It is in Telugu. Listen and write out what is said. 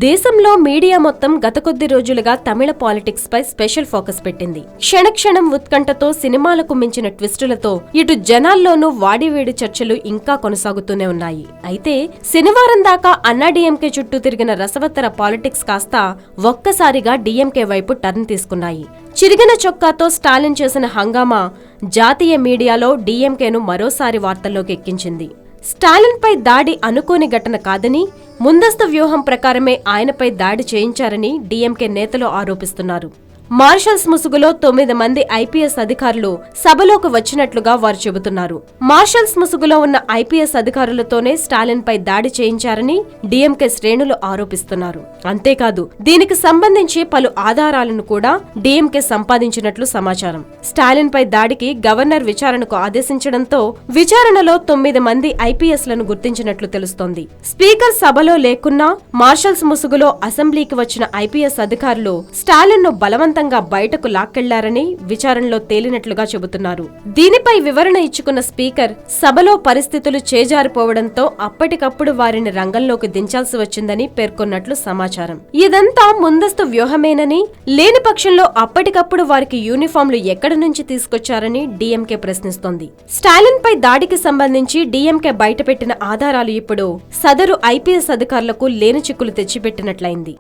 దేశంలో మీడియా మొత్తం గత కొద్ది రోజులుగా తమిళ పాలిటిక్స్ పై స్పెషల్ ఫోకస్ పెట్టింది. క్షణక్షణం ఉత్కంఠతో సినిమాలకు మించిన ట్విస్టులతో ఇటు జనాల్లోనూ వాడివేడి చర్చలు ఇంకా కొనసాగుతూనే ఉన్నాయి. అయితే శనివారం దాకా అన్నాడీఎంకే చుట్టూ తిరిగిన రసవత్తర పాలిటిక్స్ కాస్త ఒక్కసారిగా డీఎంకే వైపు టర్న్ తీసుకున్నాయి. చిరిగిన చొక్కాతో స్టాలిన్ చేసిన హంగామా జాతీయ మీడియాలో డీఎంకేను మరోసారి వార్తల్లోకి ఎక్కించింది. స్టాలిన్ పై దాడి అనుకోని ఘటన కాదని, ముందస్తు వ్యూహం ప్రకారమే ఆయనపై దాడి చేయించారని డీఎంకే నేతలు ఆరోపిస్తున్నారు. మార్షల్స్ ముసుగులో 9 మంది ఐపీఎస్ అధికారులు సభలోకి వచ్చినట్లుగా వారు చెబుతున్నారు. మార్షల్స్ ముసుగులో ఉన్న ఐపీఎస్ అధికారులతోనే స్టాలిన్ పై దాడి చేయించారని డీఎంకే శ్రేణులు ఆరోపిస్తున్నారు. అంతేకాదు, దీనికి సంబంధించి పలు ఆధారాలను కూడా డీఎంకే సంపాదించినట్లు సమాచారం. స్టాలిన్ పై దాడికి గవర్నర్ విచారణకు ఆదేశించడంతో విచారణలో 9 మంది ఐపీఎస్లను గుర్తించినట్లు తెలుస్తోంది. స్పీకర్ సభలో లేకున్నా మార్షల్స్ ముసుగులో అసెంబ్లీకి వచ్చిన ఐపీఎస్ అధికారులు స్టాలిన్ ను బలవంతంగా బయటకు లాక్కెళ్లారని విచారణలో తేలినట్లుగా చెబుతున్నారు. దీనిపై వివరణ ఇచ్చుకున్న స్పీకర్ సభలో పరిస్థితులు చేజారిపోవడంతో అప్పటికప్పుడు వారిని రంగంలోకి దించాల్సి వచ్చిందని పేర్కొన్నట్లు సమాచారం. ఇదంతా ముందస్తు వ్యూహమేనని, లేని పక్షంలో అప్పటికప్పుడు వారికి యూనిఫామ్లు ఎక్కడి నుంచి తీసుకొచ్చారని డీఎంకే ప్రశ్నిస్తోంది. స్టాలిన్ పై దాడికి సంబంధించి డీఎంకే బయటపెట్టిన ఆధారాలు ఇప్పుడు సదరు ఐపీఎస్ అధికారులకు లేని చిక్కులు తెచ్చిపెట్టినట్లయింది.